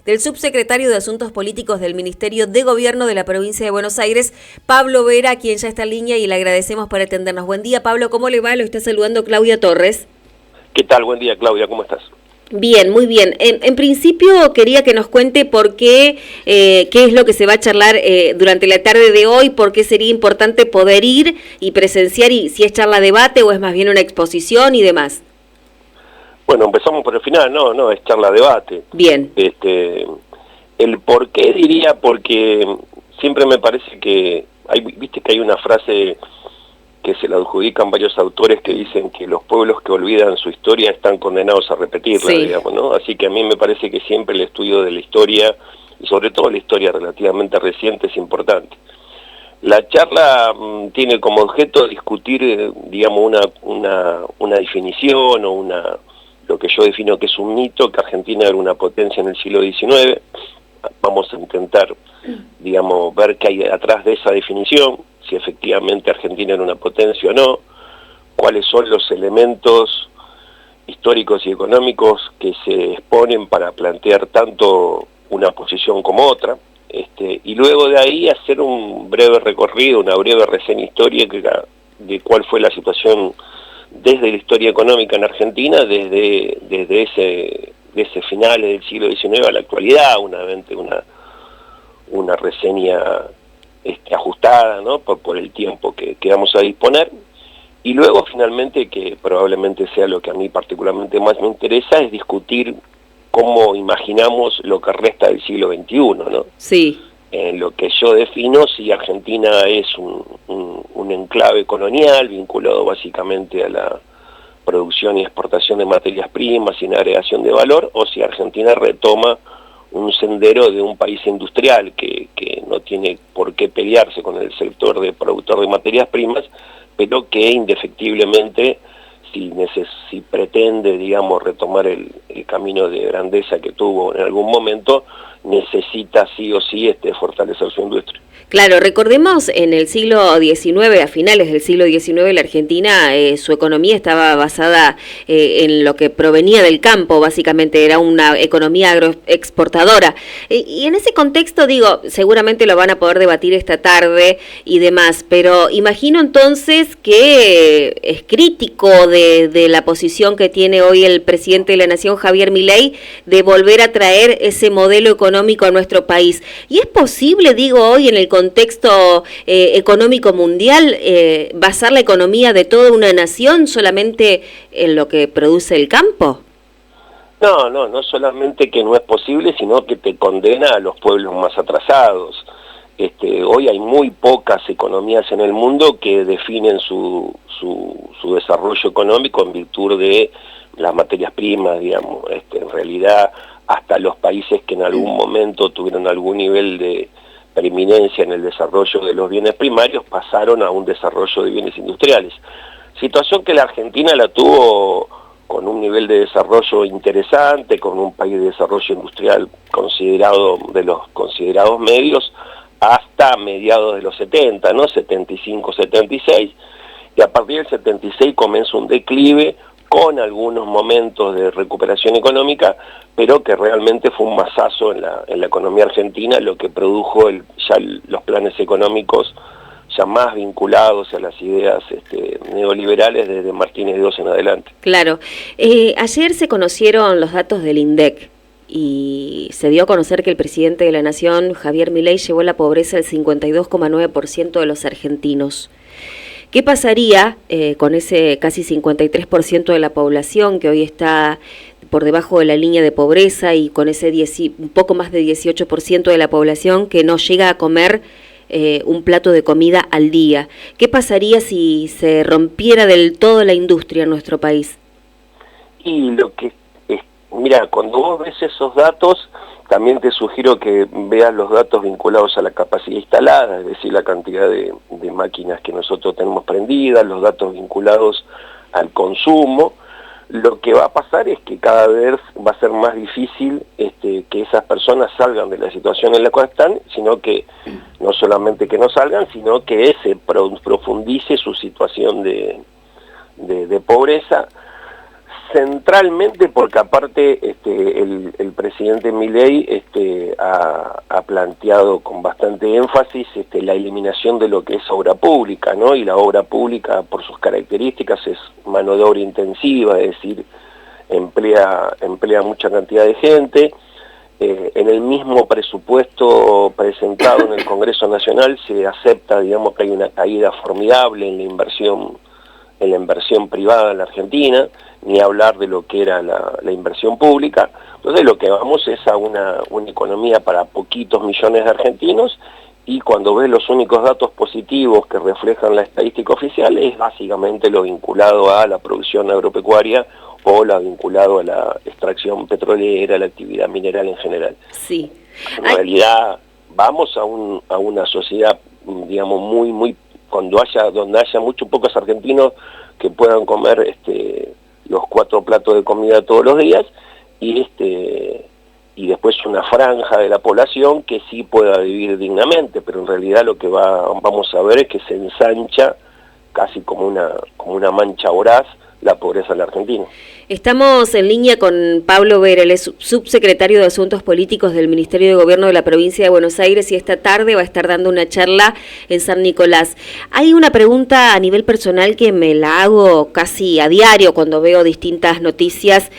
del subsecretario de Asuntos Políticos del Ministerio de Gobierno de la Provincia de Buenos Aires, Pablo Vera, quien ya está en línea y le agradecemos por atendernos. Buen día, Pablo, ¿cómo le va? Lo está saludando Claudia Torres. ¿Qué tal? Buen día, Claudia, ¿cómo estás? Bien, muy bien. En principio quería que nos cuente por qué es lo que se va a charlar durante la tarde de hoy, por qué sería importante poder ir y presenciar, y si es charla debate o es más bien una exposición y demás. Bueno, empezamos por el final, no, es charla debate. Bien. El por qué diría, porque siempre me parece que, viste que hay una frase que se la adjudican varios autores que dicen que los pueblos que olvidan su historia están condenados a repetirla, sí, digamos, ¿no? Así que a mí me parece que siempre el estudio de la historia, y sobre todo la historia relativamente reciente, es importante. La charla tiene como objeto discutir, digamos, una definición o lo que yo defino que es un mito, que Argentina era una potencia en el siglo XIX. Vamos a intentar, digamos, ver qué hay atrás de esa definición, si efectivamente Argentina era una potencia o no, cuáles son los elementos históricos y económicos que se exponen para plantear tanto una posición como otra, y luego de ahí hacer un breve recorrido, una breve reseña histórica de cuál fue la situación desde la historia económica en Argentina, desde ese finales del siglo XIX a la actualidad, una reseña ajustada, ¿no? por el tiempo que vamos a disponer. Y luego finalmente, que probablemente sea lo que a mí particularmente más me interesa, es discutir cómo imaginamos lo que resta del siglo XXI, ¿no? Sí. En lo que yo defino, si Argentina es un enclave colonial vinculado básicamente a la producción y exportación de materias primas sin agregación de valor, o si Argentina retoma un sendero de un país industrial que no tiene por qué pelearse con el sector de productor de materias primas, pero que indefectiblemente, si pretende, digamos, retomar el camino de grandeza que tuvo en algún momento, necesita sí o sí fortalecer su industria. Claro, recordemos en el siglo XIX, a finales del siglo XIX, la Argentina, su economía estaba basada en lo que provenía del campo, básicamente era una economía agroexportadora. Y en ese contexto, digo, seguramente lo van a poder debatir esta tarde y demás, pero imagino entonces que es crítico de la posición que tiene hoy el presidente de la Nación, Javier Milei, de volver a traer ese modelo económico a nuestro país. ¿Y es posible, digo, hoy en el contexto económico mundial, basar la economía de toda una nación solamente en lo que produce el campo? No solamente que no es posible, sino que te condena a los pueblos más atrasados. Hoy hay muy pocas economías en el mundo que definen su desarrollo económico en virtud de las materias primas, digamos. En realidad, hasta los países que en algún momento tuvieron algún nivel de preeminencia en el desarrollo de los bienes primarios pasaron a un desarrollo de bienes industriales. Situación que la Argentina la tuvo con un nivel de desarrollo interesante, con un país de desarrollo industrial considerado de los considerados medios hasta mediados de los 70, ¿no? 75, 76, y a partir del 76 comenzó un declive con algunos momentos de recuperación económica, pero que realmente fue un masazo en la economía argentina, lo que produjo ya los planes económicos ya más vinculados a las ideas neoliberales desde Martínez de Oz en adelante. Claro. Ayer se conocieron los datos del INDEC y se dio a conocer que el presidente de la Nación, Javier Milei, llevó la pobreza al 52,9% de los argentinos. ¿Qué pasaría con ese casi 53% de la población que hoy está por debajo de la línea de pobreza y con ese un poco más de 18% de la población que no llega a comer un plato de comida al día? ¿Qué pasaría si se rompiera del todo la industria en nuestro país? Y mira, cuando vos ves esos datos, también te sugiero que veas los datos vinculados a la capacidad instalada, es decir, la cantidad de máquinas que nosotros tenemos prendidas, los datos vinculados al consumo. Lo que va a pasar es que cada vez va a ser más difícil que esas personas salgan de la situación en la cual están, sino que no solamente que no salgan, sino que se profundice su situación de pobreza, Centralmente porque aparte el presidente Milei ha planteado con bastante énfasis la eliminación de lo que es obra pública, ¿no? Y la obra pública por sus características es mano de obra intensiva, es decir, emplea mucha cantidad de gente. En el mismo presupuesto presentado en el Congreso Nacional se acepta, digamos, que hay una caída formidable en la inversión privada en la Argentina, ni hablar de lo que era la inversión pública. Entonces lo que vamos es a una economía para poquitos millones de argentinos, y cuando ves los únicos datos positivos que reflejan la estadística oficial es básicamente lo vinculado a la producción agropecuaria o lo vinculado a la extracción petrolera, a la actividad mineral en general. Sí. En realidad vamos a una sociedad, digamos, muy donde haya muchos pocos argentinos que puedan comer los 4 platos de comida todos los días, y después una franja de la población que sí pueda vivir dignamente, pero en realidad lo que vamos a ver es que se ensancha casi como una mancha voraz la pobreza en la Argentina. Estamos en línea con Pablo Vera, él es subsecretario de Asuntos Políticos del Ministerio de Gobierno de la Provincia de Buenos Aires, y esta tarde va a estar dando una charla en San Nicolás. Hay una pregunta a nivel personal que me la hago casi a diario cuando veo distintas noticias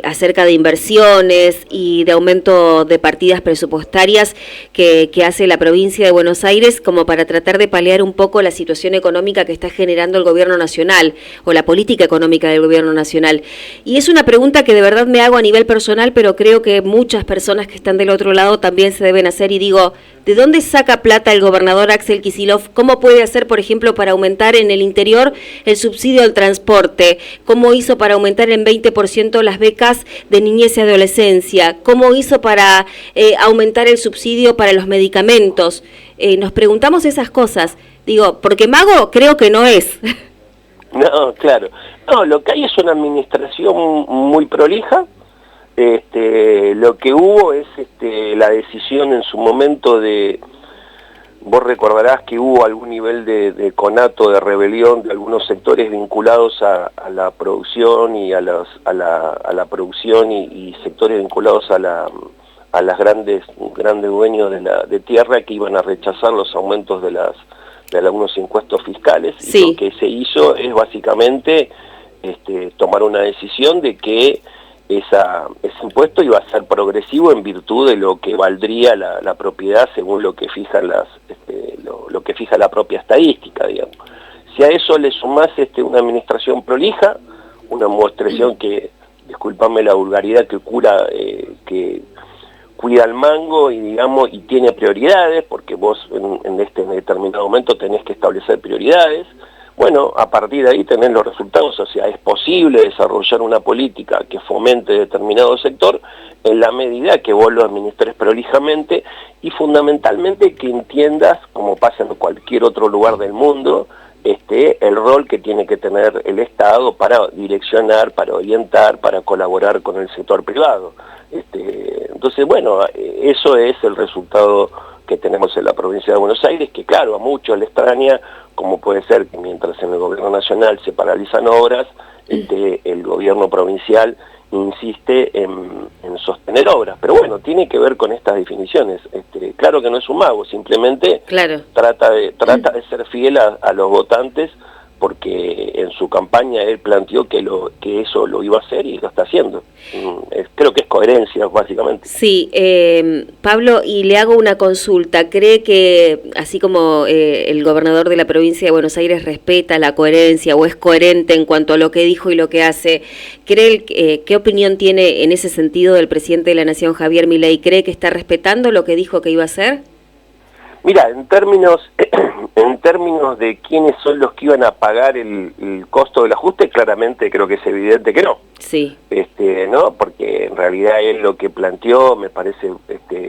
acerca de inversiones y de aumento de partidas presupuestarias que hace la Provincia de Buenos Aires como para tratar de paliar un poco la situación económica que está generando el Gobierno Nacional o la política económica del Gobierno Nacional. Y es una pregunta que de verdad me hago a nivel personal, pero creo que muchas personas que están del otro lado también se deben hacer, y digo, ¿de dónde saca plata el gobernador Axel Kicillof? ¿Cómo puede hacer, por ejemplo, para aumentar en el interior el subsidio al transporte? ¿Cómo hizo para aumentar en 20% las becas de niñez y adolescencia? ¿Cómo hizo para aumentar el subsidio para los medicamentos? Nos preguntamos esas cosas. Digo, porque mago creo que no es. No, claro. No, lo que hay es una administración muy prolija. Lo que hubo es la decisión en su momento de... Vos recordarás que hubo algún nivel de conato, de rebelión de algunos sectores vinculados a la producción y a la producción y sectores vinculados a las grandes dueños de tierra, que iban a rechazar los aumentos de algunos impuestos fiscales. Sí. Y lo que se hizo es básicamente tomar una decisión de que ese impuesto iba a ser progresivo en virtud de lo que valdría la propiedad según lo que fija lo que fija la propia estadística, digamos. Si a eso le sumás una administración prolija, una administración que, discúlpame la vulgaridad, que cuida el mango y tiene prioridades, porque vos en determinado momento tenés que establecer prioridades. Bueno, a partir de ahí tenés los resultados, o sea, es posible desarrollar una política que fomente determinado sector en la medida que vos lo administres prolijamente y fundamentalmente que entiendas, como pasa en cualquier otro lugar del mundo, el rol que tiene que tener el Estado para direccionar, para orientar, para colaborar con el sector privado. Entonces, bueno, eso es el resultado que tenemos en la provincia de Buenos Aires, que claro, a muchos le extraña, como puede ser que mientras en el gobierno nacional se paralizan obras, el gobierno provincial insiste en sostener obras. Pero bueno, tiene que ver con estas definiciones. Claro que no es un mago, simplemente trata de ser fiel a los votantes, porque en su campaña él planteó que eso lo iba a hacer y lo está haciendo. Creo que es coherencia, básicamente. Sí, Pablo, y le hago una consulta. ¿Cree que, así como el gobernador de la provincia de Buenos Aires respeta la coherencia o es coherente en cuanto a lo que dijo y lo que hace, qué opinión tiene en ese sentido del presidente de la Nación, Javier Milei? ¿Cree que está respetando lo que dijo que iba a hacer? Mira, en términos de quiénes son los que iban a pagar el costo del ajuste, claramente creo que es evidente que no. Sí. ¿No? Porque en realidad él lo que planteó me parece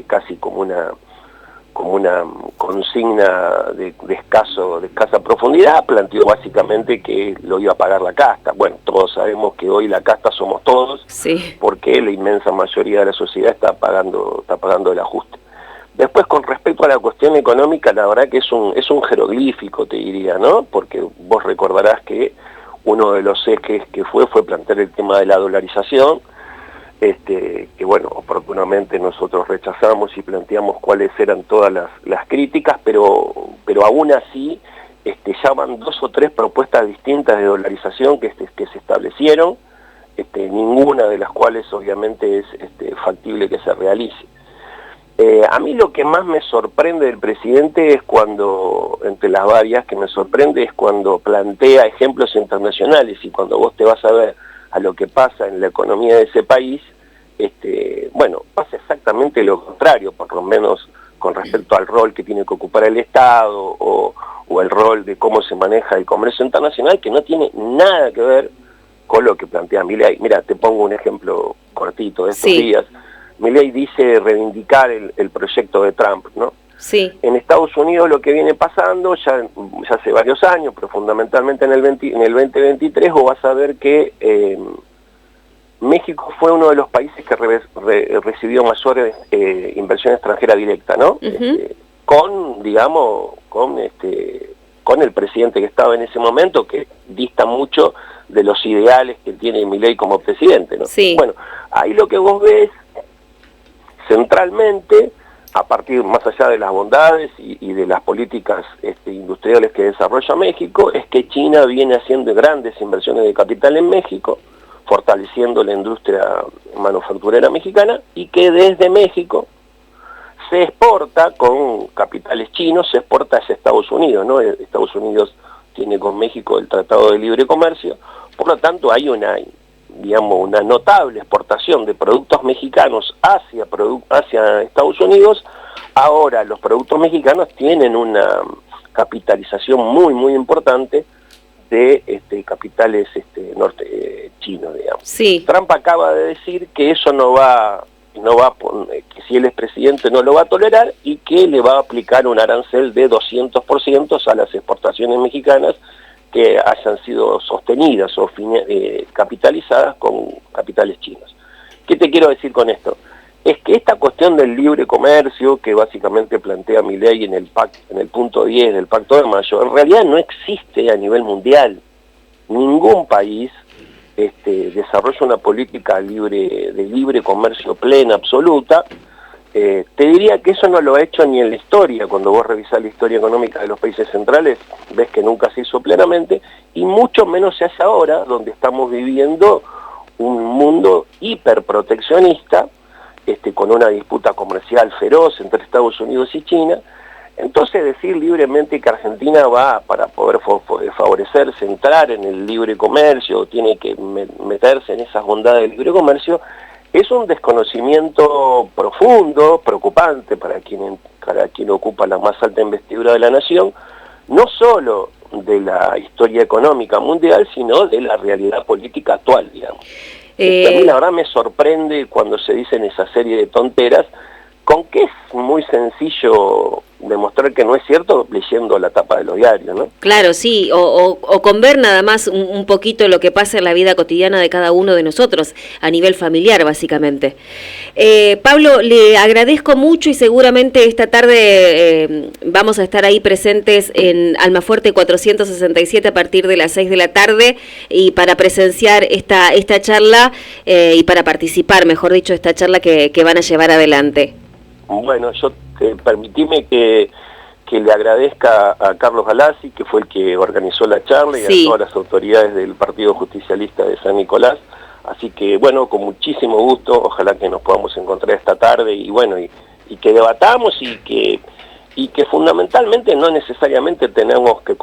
casi como una consigna de escasa profundidad. Planteó básicamente que lo iba a pagar la casta. Bueno, todos sabemos que hoy la casta somos todos, sí, porque la inmensa mayoría de la sociedad está pagando el ajuste. Después, con respecto a la cuestión económica, la verdad que es un jeroglífico, te diría, ¿no? Porque vos recordarás que uno de los ejes que fue plantear el tema de la dolarización, que bueno, oportunamente nosotros rechazamos y planteamos cuáles eran todas las críticas, pero aún así ya van 2 o 3 propuestas distintas de dolarización que se establecieron, ninguna de las cuales obviamente es factible que se realice. A mí lo que más me sorprende del presidente es cuando, entre las varias que me sorprende, es cuando plantea ejemplos internacionales, y cuando vos te vas a ver a lo que pasa en la economía de ese país, bueno, pasa exactamente lo contrario, por lo menos con respecto al rol que tiene que ocupar el Estado, o el rol de cómo se maneja el comercio internacional, que no tiene nada que ver con lo que plantea Milei. Mira, te pongo un ejemplo cortito de estos días. Milei dice reivindicar el proyecto de Trump, ¿no? Sí. En Estados Unidos lo que viene pasando ya hace varios años, pero fundamentalmente en el 2023, vos vas a ver que México fue uno de los países que recibió mayor inversión extranjera directa, ¿no? Con el presidente que estaba en ese momento, que dista mucho de los ideales que tiene Milei como presidente, ¿no? Sí. Bueno, ahí lo que vos ves centralmente, a partir más allá de las bondades y de las políticas industriales que desarrolla México, es que China viene haciendo grandes inversiones de capital en México, fortaleciendo la industria manufacturera mexicana, y que desde México se exporta con capitales chinos, se exporta hacia Estados Unidos, ¿no? Estados Unidos tiene con México el Tratado de Libre Comercio, por lo tanto hay una notable exportación de productos mexicanos hacia Estados Unidos. Ahora los productos mexicanos tienen una capitalización muy, muy importante de capitales chinos, digamos. Sí. Trump acaba de decir que eso que si él es presidente no lo va a tolerar, y que le va a aplicar un arancel de 200% a las exportaciones mexicanas que hayan sido sostenidas o capitalizadas con capitales chinos. ¿Qué te quiero decir con esto? Es que esta cuestión del libre comercio, que básicamente plantea Milei en el punto 10 del Pacto de Mayo, en realidad no existe a nivel mundial. Ningún país desarrolla una política de libre comercio plena, absoluta. Te diría que eso no lo ha hecho ni en la historia. Cuando vos revisás la historia económica de los países centrales, ves que nunca se hizo plenamente, y mucho menos se hace ahora, donde estamos viviendo un mundo hiperproteccionista, con una disputa comercial feroz entre Estados Unidos y China. Entonces decir libremente que Argentina va, para poder favorecerse, entrar en el libre comercio, tiene que meterse en esas bondades del libre comercio, es un desconocimiento profundo, preocupante para quien ocupa la más alta investidura de la nación, no solo de la historia económica mundial, sino de la realidad política actual, digamos. A mí la verdad me sorprende cuando se dicen esa serie de tonteras, con que es muy sencillo demostrar que no es cierto leyendo la tapa de los diarios, ¿no? Claro, sí, o con ver nada más un poquito lo que pasa en la vida cotidiana de cada uno de nosotros, a nivel familiar, básicamente. Pablo, le agradezco mucho, y seguramente esta tarde vamos a estar ahí presentes en Almafuerte 467 a partir de las 6 de la tarde, y para presenciar esta charla y para participar, mejor dicho, esta charla que van a llevar adelante. Bueno, permitime que le agradezca a Carlos Galassi, que fue el que organizó la charla, y sí, a todas las autoridades del Partido Justicialista de San Nicolás. Así que, bueno, con muchísimo gusto, ojalá que nos podamos encontrar esta tarde, y bueno, y que debatamos, y que fundamentalmente no necesariamente tenemos que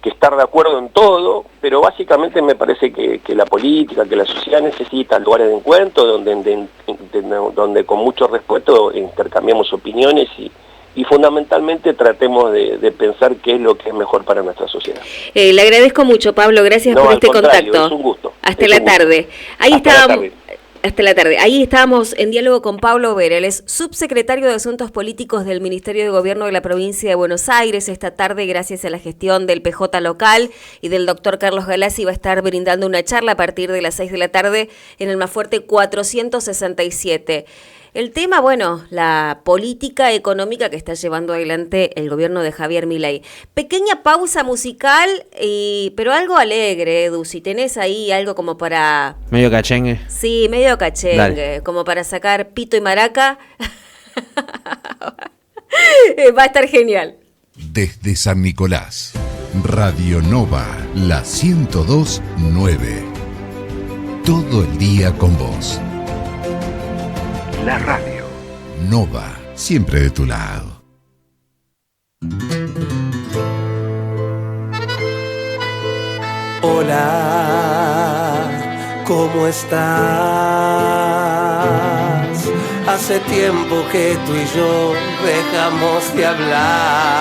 estar de acuerdo en todo, pero básicamente me parece que la política, que la sociedad necesita lugares de encuentro donde con mucho respeto intercambiamos opiniones, y fundamentalmente tratemos de pensar qué es lo que es mejor para nuestra sociedad. Le agradezco mucho, Pablo, gracias por este contacto. Es un gusto. Hasta la tarde. Hasta la tarde. Ahí estábamos en diálogo con Pablo Vera, él es subsecretario de Asuntos Políticos del Ministerio de Gobierno de la Provincia de Buenos Aires. Esta tarde, gracias a la gestión del PJ local y del doctor Carlos Galassi, va a estar brindando una charla a partir de las 6 de la tarde en Almafuerte 467. El tema, bueno, la política económica que está llevando adelante el gobierno de Javier Milei. Pequeña pausa musical, pero algo alegre, Edu. Si tenés ahí algo como para... Medio cachengue. Sí, medio cachengue. Dale. Como para sacar pito y maraca. Va a estar genial. Desde San Nicolás, Radio Nova, la 102.9. Todo el día con vos. La radio. Nova, siempre de tu lado. Hola, ¿cómo estás? Hace tiempo que tú y yo dejamos de hablar.